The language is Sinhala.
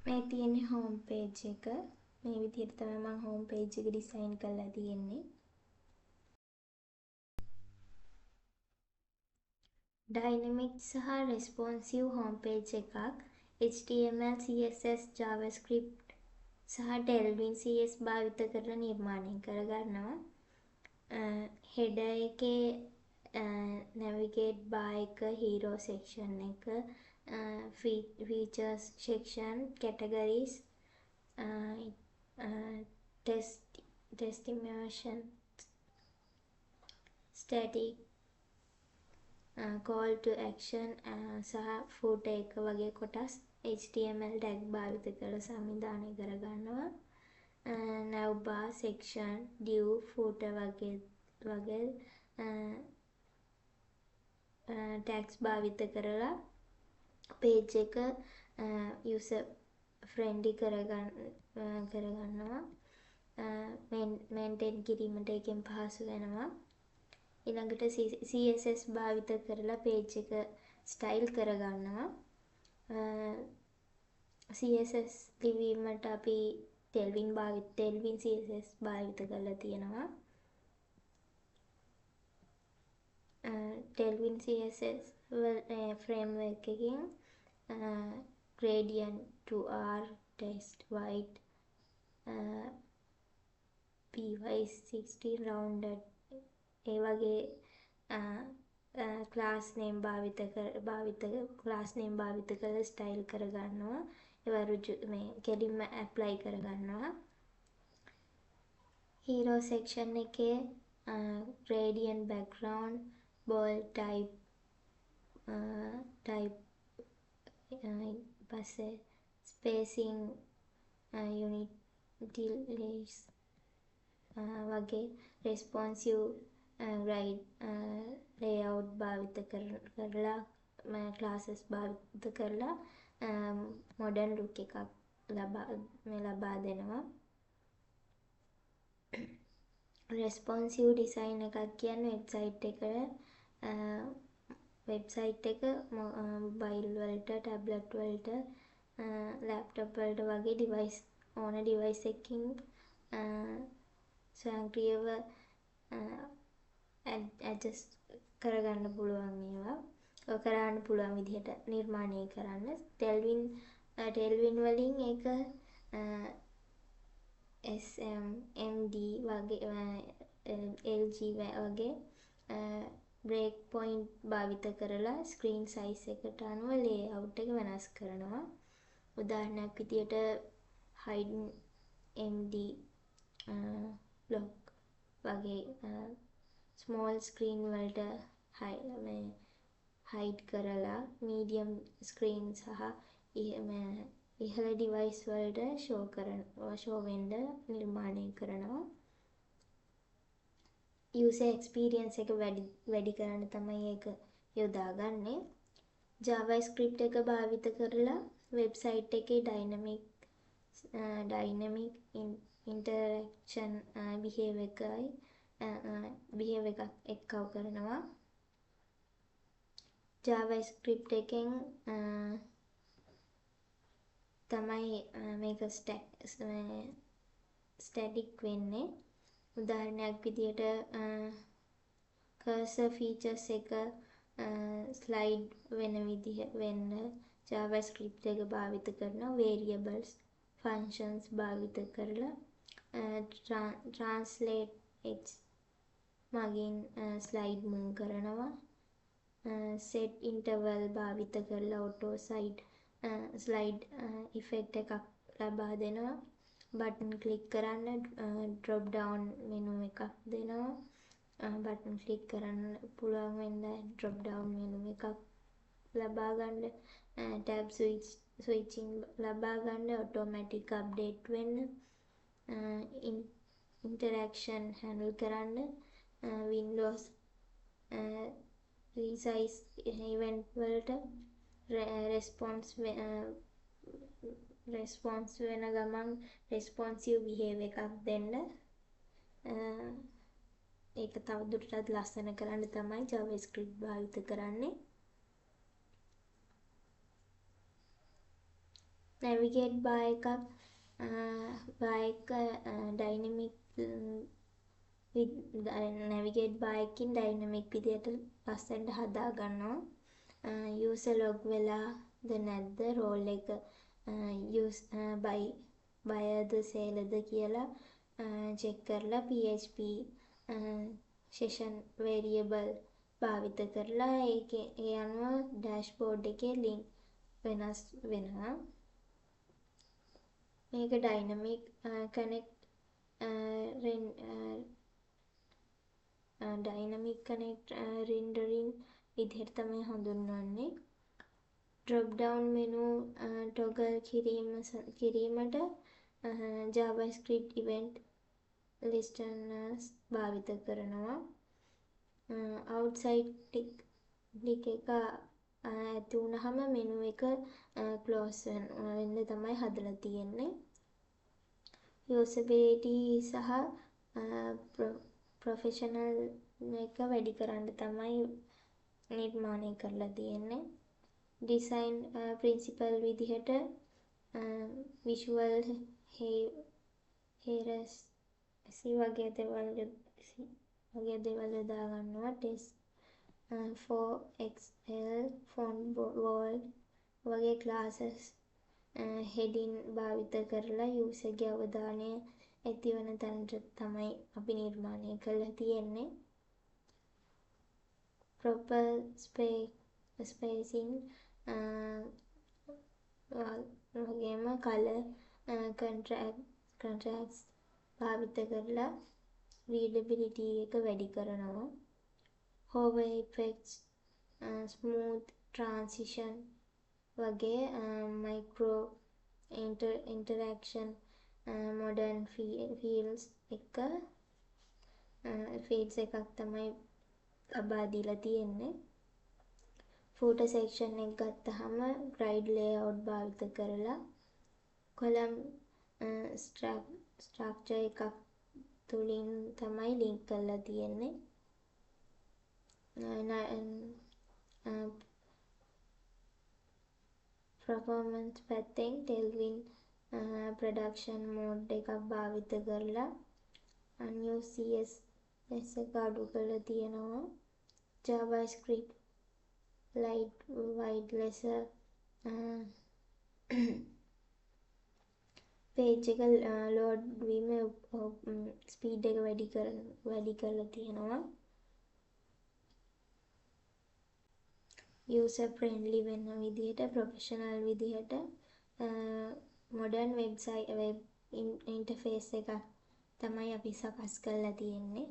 මේ තියෙන්නේ හෝම් පේජ් එක. මේ විදිහට තමයි මම හෝම් පේජ් එක ඩිසයින් කරලා තියෙන්නේ. ඩයිනමික් සහ රෙස්පොන්සිව් හෝම් පේජ් එකක් HTML, CSS, JavaScript සහ ටෙල්වින් CS භාවිත කරලා නිර්මාණය කරගන්නවා. හෙඩර් එකේ නැවිගේට් බාර් එක, හීරෝ සෙක්ෂන් එක, features section, categories, testimonials, static, call to action සහ footer එක වගේ කොටස් HTML tag භාවිත කරලා සංවිධානය කරගන්නවා. navbar, section, div, footer වගේ tags භාවිත කරලා page එක user friendly කරගන්නවා. maintain කිරීමට එකෙන් පහසු වෙනවා. ඊළඟට CSS භාවිත කරලා page එක style කරගන්නවා. CSS ලිවීමට අපි ටෙල්වින් CSS භාවිත කරලා තියෙනවා. ටෙල්වින් CSS framework එකකින් gradient to R, text white, py16 rounded ඒ වගේ class name භාවිත කරලා style කරගන්නවා. ඒවා මේ කෙලින්ම apply කරගන්නවා. hero section එකේ gradient background, bold type පස්සේ spacing, utilities වගේ responsive layout භාවිත කරලා classes භාවිත කරලා modern look එකක් ලබා දෙනවා. responsive design එකක් කියන්නේ website එක mobile වලට, tablet වලට, laptop වලට වගේ device එකකින් ස්වයංක්‍රීයව adjust කරගන්න පුළුවන් ඒවා. කරන්න පුළුවන් විදිහට නිර්මාණය කරන්න. ටෙල්වින් වලින් ඒක SM, MD වගේ LG වගේ break point භාවිත කරලා screen size එකට අනුව layout එක වෙනස් කරනවා. උදාහරණයක් විදියට hide MD block වගේ small screen වලට hide කරලා medium screen සහ ඉහළ device වලට show වෙන්න නිර්මාණය කරනවා. user experience එක වැඩි කරන්න තමයි ඒක යොදාගන්නේ. JavaScript එක භාවිත කරලා website එකේ dynamic interaction behave එකක් එක්කව කරනවා. JavaScript එකෙන් තමයි මේක static වෙන්නේ. උදාහරණයක් විදියට cursor features එක slide වෙන්න JavaScript එක භාවිත කරනවා. variables, functions භාවිත කරලා translate X මගින් slide move කරනවා. set interval භාවිත කරලා auto slide effect එකක් ලබා දෙනවා. button click කරන්න drop down menu එකක් දෙනවා. button click කරන්න පුළුවන් වෙන්න drop down menu එකක් ලබා ගන්න. tab switching ලබා ගන්න, automatic update වෙන්න, interaction handle කරන්න, Windows resize event වලට response වෙන ගමන් responsive behave එකක් දෙන්න. ඒක තවදුරටත් ලස්සන කරන්න තමයි JavaScript භාවිත කරන්නේ. navigate bar එකක් bar එක dynamic navigate bar එකකින් dynamic විදියට ලස්සනට හදා ගන්නවා user log වෙලාද නැද්ද role එක use buyerද sellerද කියලා check කරලා PHP session variable භාවිත කරලා ඒකේ ඒ අනුව dashboard එකේ link වෙනස් වෙනවා මේක dynamic connect dynamic connect rendering විදිහට තමයි හඳුන්වන්නේ drop down menu toggle කිරීමට javascript event listeners භාවිත කරනවා outside tick එක ඇති වුනහම menu එක close වෙන්න තමයි හදලා තියෙන්නේ usability සහ professional එක වැඩි කරන්න තමයි නිර්මාණය කරලා තියෙන්නේ design principle විදිහට visual hierarchy වගේ දේවල් යොදා ගන්නවා test 4XL font bold වගේ classes heading භාවිත කරලා userගේ අවධානය ඇතිවන තැනට තමයි අපි නිර්මාණය කරලා තියෙන්නේ proper spacing වගේම color contrast භාවිත කරලා readability එක වැඩි කරනවා hover effects smooth transition වගේ micro interaction modern fields එකක් තමයි ලබා දීලා තියෙන්නේ footer section එක ගත්තාම grid layout භාවිත කරලා column structure එකක් තුලින් තමයි link කරලා තියෙන්නේ performance පැත්තෙන් tailwind production mode එකක් භාවිත කරලා unused CSS එක අඩු කරලා තියෙනවා javascript light wide lesser page එක load වීම speed එක වැඩි කරලා තියෙනවා user friendly වෙන විදිහට professional විදිහට modern web interface එකක් තමයි අපි සකස් කරලා තියෙන්නේ